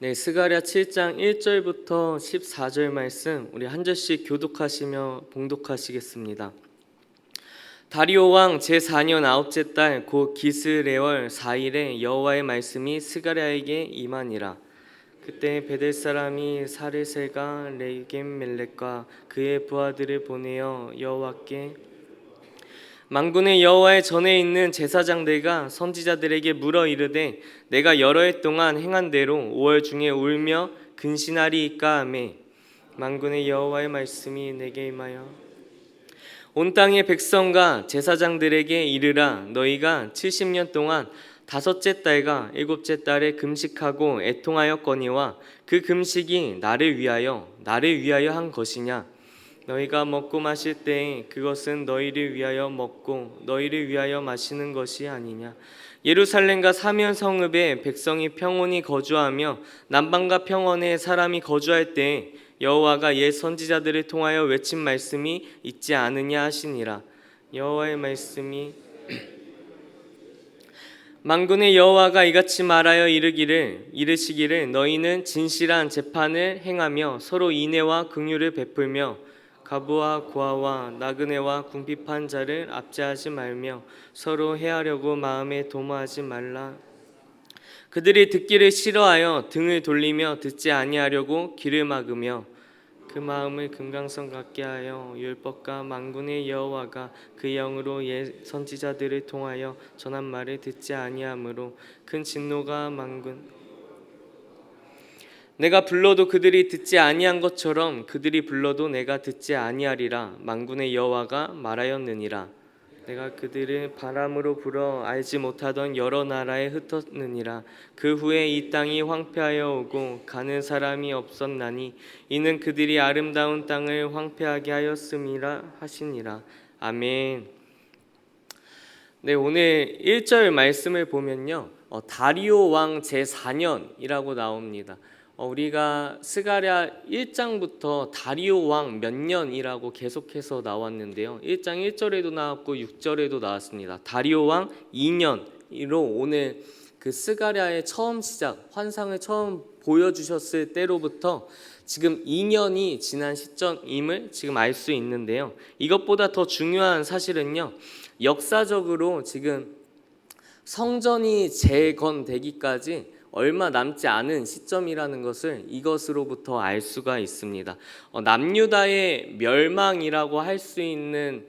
네, 스가랴 7장 1절부터 14절 말씀 우리 한 절씩 교독하시며 봉독하시겠습니다. 다리오 왕 제4년 아홉째 달 곧 기스레월 4일에 여호와의 말씀이 스가랴에게 임하니라. 그때 베델 사람이 사르셀과 레겜멜렉과 그의 부하들을 보내어 여호와께 만군의 여호와의 전에 있는 제사장들과 선지자들에게 물어 이르되 내가 여러 해 동안 행한 대로 5월 중에 울며 근신하리이까 하매 만군의 여호와의 말씀이 내게 임하여 온 땅의 백성과 제사장들에게 이르라. 너희가 70년 동안 다섯째 달과 일곱째 달에 금식하고 애통하였거니와 그 금식이 나를 위하여 한 것이냐. 너희가 먹고 마실 때에 그것은 너희를 위하여 먹고 너희를 위하여 마시는 것이 아니냐. 예루살렘과 사면 성읍에 백성이 평온히 거주하며 남방과 평원에 사람이 거주할 때에 여호와가 옛 선지자들을 통하여 외친 말씀이 있지 않으냐 하시니라. 여호와의 말씀이 만군의 여호와가 이같이 말하여 이르시기를 너희는 진실한 재판을 행하며 서로 인애와 긍휼을 베풀며 가부와 고아와 나그네와 궁핍한 자를 압제하지 말며 서로 해하려고 마음에 도모하지 말라. 그들이 듣기를 싫어하여 등을 돌리며 듣지 아니하려고 귀를 막으며 그 마음을 금강석 같게 하여 율법과 만군의 여호와가 그 영으로 옛 선지자들을 통하여 전한 말을 듣지 아니하므로 큰 진노가 내가 불러도 그들이 듣지 아니한 것처럼 그들이 불러도 내가 듣지 아니하리라. 만군의 여호와가 말하였느니라. 내가 그들을 바람으로 불어 알지 못하던 여러 나라에 흩었느니라. 그 후에 이 땅이 황폐하여 오고 가는 사람이 없었나니 이는 그들이 아름다운 땅을 황폐하게 하였음이라 하시니라. 아멘. 네, 오늘 1절 말씀을 보면요, 다리오 왕 제4년이라고 나옵니다. 우리가 스가랴 1장부터 다리오 왕 몇 년이라고 계속해서 나왔는데요. 1장 1절에도 나왔고 6절에도 나왔습니다. 다리오 왕 2년으로 오늘 그 스가랴의 처음 시작, 환상을 처음 보여주셨을 때로부터 지금 2년이 지난 시점임을 지금 알 수 있는데요. 이것보다 더 중요한 사실은요, 역사적으로 지금 성전이 재건되기까지 얼마 남지 않은 시점이라는 것을 이것으로부터 알 수가 있습니다. 남유다의 멸망이라고 할 수 있는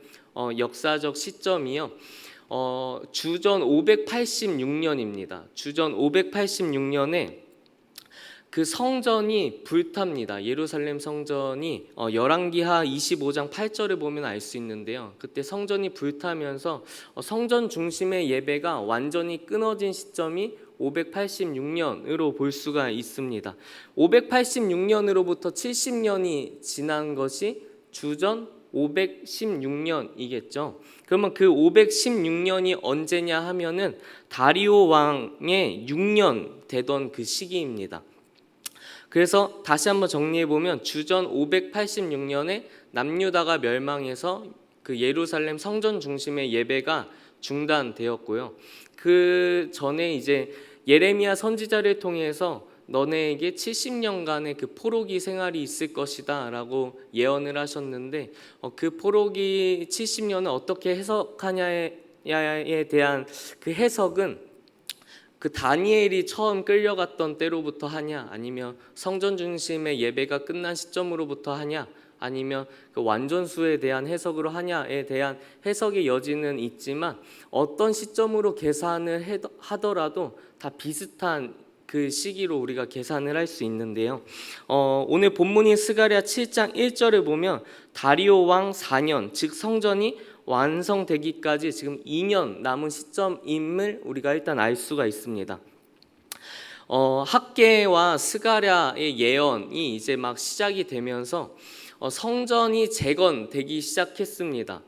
역사적 시점이요, 주전 586년입니다. 주전 586년에 그 성전이 불탑니다. 예루살렘 성전이 열왕기하 25장 8절을 보면 알 수 있는데요. 그때 성전이 불타면서 성전 중심의 예배가 완전히 끊어진 시점이 586년으로 볼 수가 있습니다. 586년으로부터 70년이 지난 것이 주전 516년이겠죠. 그러면 그 516년이 언제냐 하면은 다리오 왕의 6년 되던 그 시기입니다. 그래서 다시 한번 정리해 보면 주전 586년에 남유다가 멸망해서 그 예루살렘 성전 중심의 예배가 중단되었고요. 그 전에 이제 예레미야 선지자를 통해서 너네에게 70년간의 그 포로기 생활이 있을 것이다 라고 예언을 하셨는데, 그 포로기 70년을 어떻게 해석하냐에 대한 그 해석은 그 다니엘이 처음 끌려갔던 때로부터 하냐, 아니면 성전 중심의 예배가 끝난 시점으로부터 하냐, 아니면 그 완전수에 대한 해석으로 하냐에 대한 해석의 여지는 있지만 어떤 시점으로 계산을 하더라도 다 비슷한 그 시기로 우리가 계산을 할 수 있는데요. 오늘 본문인 스가랴 7장 1절을 보면 다리오 왕 4년, 즉 성전이 완성되기까지 지금 2년 남은 시점임을 우리가 일단 알 수가 있습니다. 학개와 스가랴의 예언이 이제 막 시작이 되면서 성전이 재건되기 시작했습니다.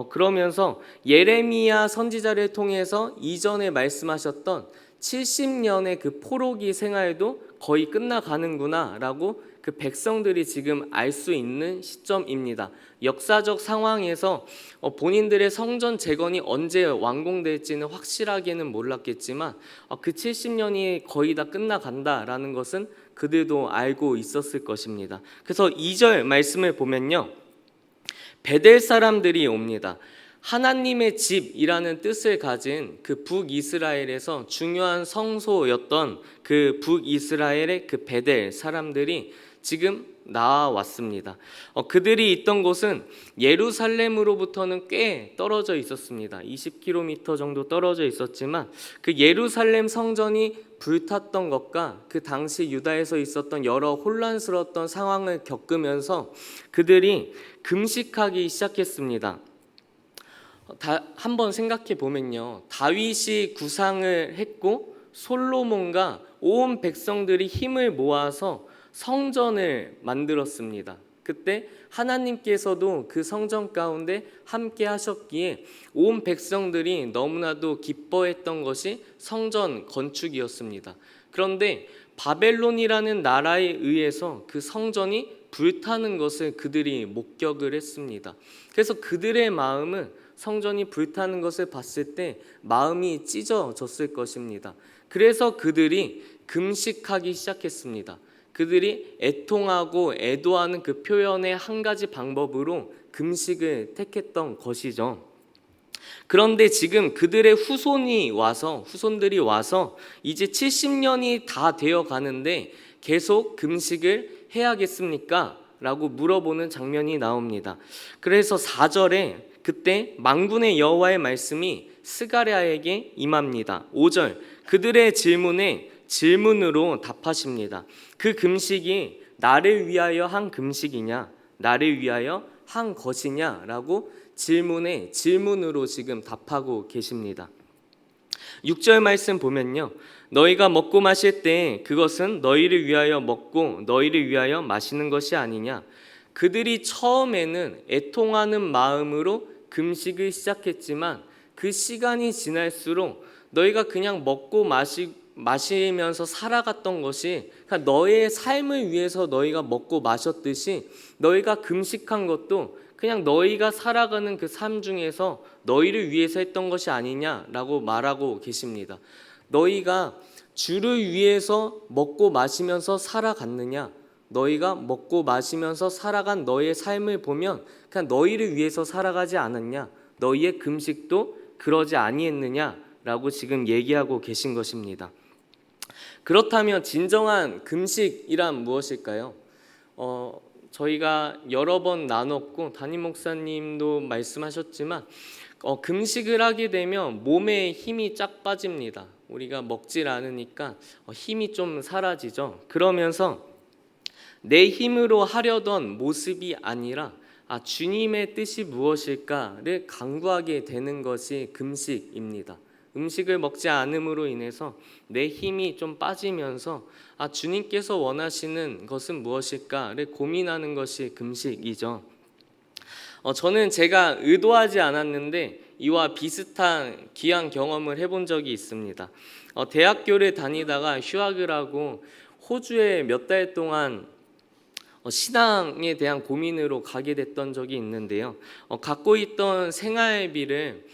그러면서 예레미야 선지자를 통해서 이전에 말씀하셨던 70년의 그 포로기 생활도 거의 끝나가는구나라고 그 백성들이 지금 알 수 있는 시점입니다. 역사적 상황에서 본인들의 성전 재건이 언제 완공될지는 확실하게는 몰랐겠지만 그 70년이 거의 다 끝나간다라는 것은 그들도 알고 있었을 것입니다. 그래서 2절 말씀을 보면요, 베델 사람들이 옵니다. 하나님의 집이라는 뜻을 가진 그 북이스라엘에서 중요한 성소였던 그 북이스라엘의 그 베델 사람들이 지금 나왔습니다. 그들이 있던 곳은 예루살렘으로부터는 꽤 떨어져 있었습니다. 20km 정도 떨어져 있었지만 그 예루살렘 성전이 불탔던 것과 그 당시 유다에서 있었던 여러 혼란스러웠던 상황을 겪으면서 그들이 금식하기 시작했습니다. 한번 생각해 보면요, 다윗이 구상을 했고 솔로몬과 온 백성들이 힘을 모아서 성전을 만들었습니다. 그때 하나님께서도 그 성전 가운데 함께 하셨기에 온 백성들이 너무나도 기뻐했던 것이 성전 건축이었습니다. 그런데 바벨론이라는 나라에 의해서 그 성전이 불타는 것을 그들이 목격을 했습니다. 그래서 그들의 마음은 성전이 불타는 것을 봤을 때 마음이 찢어졌을 것입니다. 그래서 그들이 금식하기 시작했습니다. 그들이 애통하고 애도하는 그 표현의 한 가지 방법으로 금식을 택했던 것이죠. 그런데 지금 그들의 후손들이 와서 이제 70년이 다 되어 가는데 계속 금식을 해야겠습니까? 라고 물어보는 장면이 나옵니다. 그래서 4절에 그때 만군의 여호와의 말씀이 스가랴에게 임합니다. 5절, 그들의 질문으로 답하십니다. 그 금식이 나를 위하여 한 금식이냐, 나를 위하여 한 것이냐 라고 질문으로 지금 답하고 계십니다. 6절 말씀 보면요, 너희가 먹고 마실 때 그것은 너희를 위하여 먹고 너희를 위하여 마시는 것이 아니냐. 그들이 처음에는 애통하는 마음으로 금식을 시작했지만 그 시간이 지날수록 너희가 그냥 먹고 마시면서 살아갔던 것이, 그러니까 너의 삶을 위해서 너희가 먹고 마셨듯이 너희가 금식한 것도 그냥 너희가 살아가는 그 삶 중에서 너희를 위해서 했던 것이 아니냐라고 말하고 계십니다. 너희가 주를 위해서 먹고 마시면서 살아갔느냐, 너희가 먹고 마시면서 살아간 너의 삶을 보면 그냥 너희를 위해서 살아가지 않았냐, 너희의 금식도 그러지 아니했느냐라고 지금 얘기하고 계신 것입니다. 그렇다면 진정한 금식이란 무엇일까요? 저희가 여러 번 나눴고 담임 목사님도 말씀하셨지만 금식을 하게 되면 몸에 힘이 쫙 빠집니다. 우리가 먹질 않으니까 힘이 좀 사라지죠. 그러면서 내 힘으로 하려던 모습이 아니라 주님의 뜻이 무엇일까를 강구하게 되는 것이 금식입니다. 음식을 먹지 않음으로 인해서 내 힘이 좀 빠지면서 주님께서 원하시는 것은 무엇일까를 고민하는 것이 금식이죠. 저는 제가 의도하지 않았는데 이와 비슷한 귀한 경험을 해본 적이 있습니다. 대학교를 다니다가 휴학을 하고 호주에 몇 달 동안 신앙에 대한 고민으로 가게 됐던 적이 있는데요. 갖고 있던 생활비를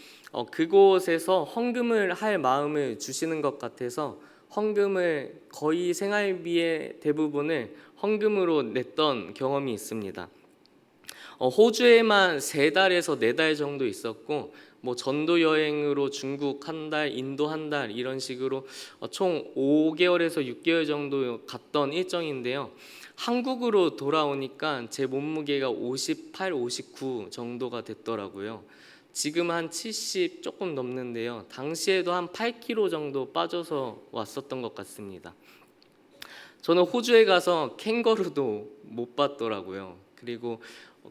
그곳에서 헌금을 할 마음을 주시는 것 같아서 헌금을 거의 생활비의 대부분을 헌금으로 냈던 경험이 있습니다. 호주에만 3달에서 4달 정도 있었고 전도 여행으로 중국 한 달, 인도 한 달 이런 식으로 총 5개월에서 6개월 정도 갔던 일정인데요. 한국으로 돌아오니까 제 몸무게가 58, 59 정도가 됐더라고요. 지금 한 70 조금 넘는데요. 당시에도 한 8kg 정도 빠져서 왔었던 것 같습니다. 저는 호주에 가서 캥거루도 못 봤더라고요. 그리고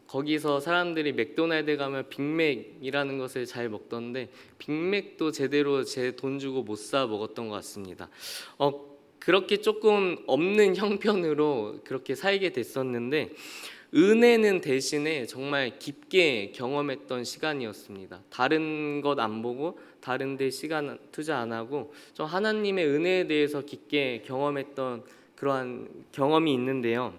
거기서 사람들이 맥도날드 가면 빅맥이라는 것을 잘 먹던데 빅맥도 제대로 제 돈 주고 못 사 먹었던 것 같습니다. 그렇게 조금 없는 형편으로 그렇게 살게 됐었는데 은혜는 대신에 정말 깊게 경험했던 시간이었습니다. 다른 것 안 보고 다른 데 시간 투자 안 하고 좀 하나님의 은혜에 대해서 깊게 경험했던 그러한 경험이 있는데요.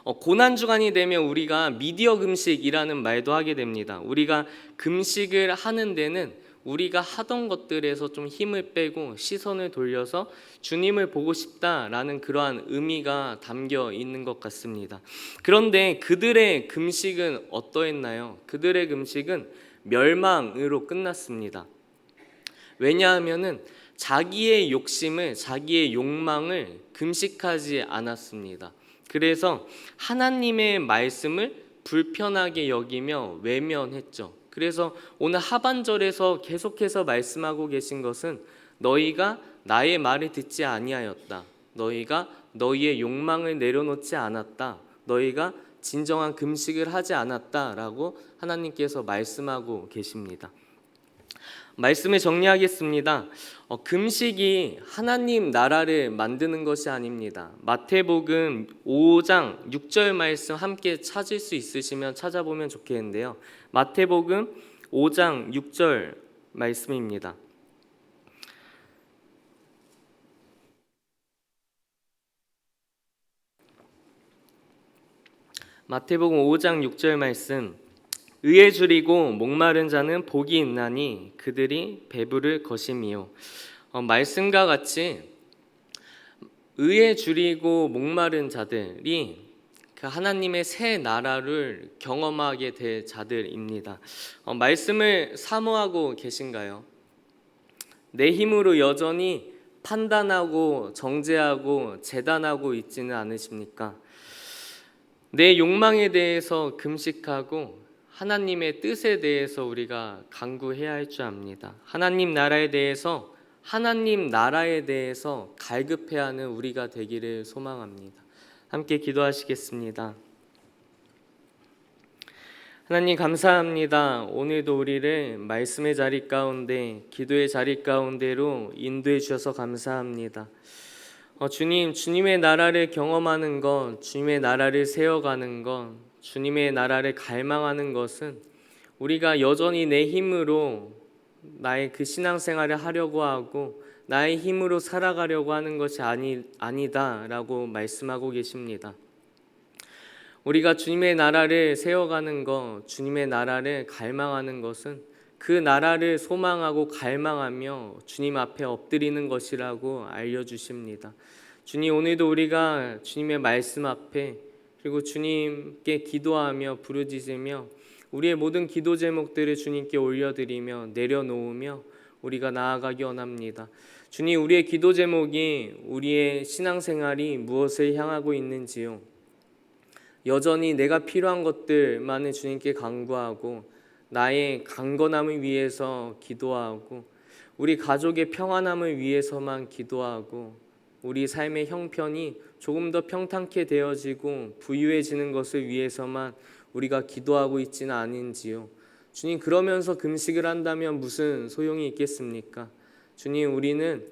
고난 주간이 되면 우리가 미디어 금식이라는 말도 하게 됩니다. 우리가 금식을 하는 데는 우리가 하던 것들에서 좀 힘을 빼고 시선을 돌려서 주님을 보고 싶다라는 그러한 의미가 담겨 있는 것 같습니다. 그런데 그들의 금식은 어떠했나요? 그들의 금식은 멸망으로 끝났습니다. 왜냐하면은 자기의 욕심을, 자기의 욕망을 금식하지 않았습니다. 그래서 하나님의 말씀을 불편하게 여기며 외면했죠. 그래서 오늘 하반절에서 계속해서 말씀하고 계신 것은 너희가 나의 말을 듣지 아니하였다. 너희가 너희의 욕망을 내려놓지 않았다. 너희가 진정한 금식을 하지 않았다라고 하나님께서 말씀하고 계십니다. 말씀을 정리하겠습니다. 금식이 하나님 나라를 만드는 것이 아닙니다. 마태복음 5장 6절 말씀 함께 찾을 수 있으시면 찾아보면 좋겠는데요. 마태복음 5장 6절 말씀입니다. 마태복음 5장 6절 말씀. 의에 줄이고 목마른 자는 복이 있나니 그들이 배부를 것임이요. 말씀과 같이 의에 줄이고 목마른 자들이 그 하나님의 새 나라를 경험하게 될 자들입니다. 말씀을 사모하고 계신가요? 내 힘으로 여전히 판단하고 정죄하고 재단하고 있지는 않으십니까? 내 욕망에 대해서 금식하고 하나님의 뜻에 대해서 우리가 간구해야 할 줄 압니다. 하나님 나라에 대해서 갈급해야 하는 우리가 되기를 소망합니다. 함께 기도하시겠습니다. 하나님 감사합니다. 오늘도 우리를 말씀의 자리 가운데, 기도의 자리 가운데로 인도해 주셔서 감사합니다. 주님, 주님의 나라를 경험하는 것, 주님의 나라를 세워가는 것, 주님의 나라를 갈망하는 것은 우리가 여전히 내 힘으로 나의 그 신앙생활을 하려고 하고 나의 힘으로 살아가려고 하는 것이 아니다라고 말씀하고 계십니다. 우리가 주님의 나라를 세워가는 것, 주님의 나라를 갈망하는 것은 그 나라를 소망하고 갈망하며 주님 앞에 엎드리는 것이라고 알려주십니다. 주님, 오늘도 우리가 주님의 말씀 앞에 그리고 주님께 기도하며 부르짖으며 우리의 모든 기도 제목들을 주님께 올려드리며 내려놓으며 우리가 나아가기 원합니다. 주님, 우리의 기도 제목이 우리의 신앙생활이 무엇을 향하고 있는지요, 여전히 내가 필요한 것들만을 주님께 간구하고 나의 강건함을 위해서 기도하고 우리 가족의 평안함을 위해서만 기도하고 우리 삶의 형편이 조금 더 평탄케 되어지고 부유해지는 것을 위해서만 우리가 기도하고 있지는 않은지요. 주님, 그러면서 금식을 한다면 무슨 소용이 있겠습니까? 주님, 우리는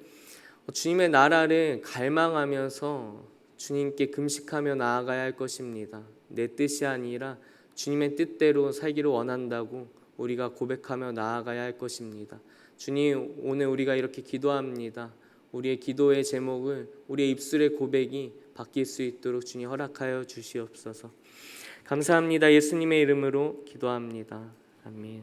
주님의 나라를 갈망하면서 주님께 금식하며 나아가야 할 것입니다. 내 뜻이 아니라 주님의 뜻대로 살기를 원한다고 우리가 고백하며 나아가야 할 것입니다. 주님, 오늘 우리가 이렇게 기도합니다. 우리의 기도의 제목을, 우리의 입술의 고백이 바뀔 수 있도록 주님 허락하여 주시옵소서. 감사합니다. 예수님의 이름으로 기도합니다. 아멘.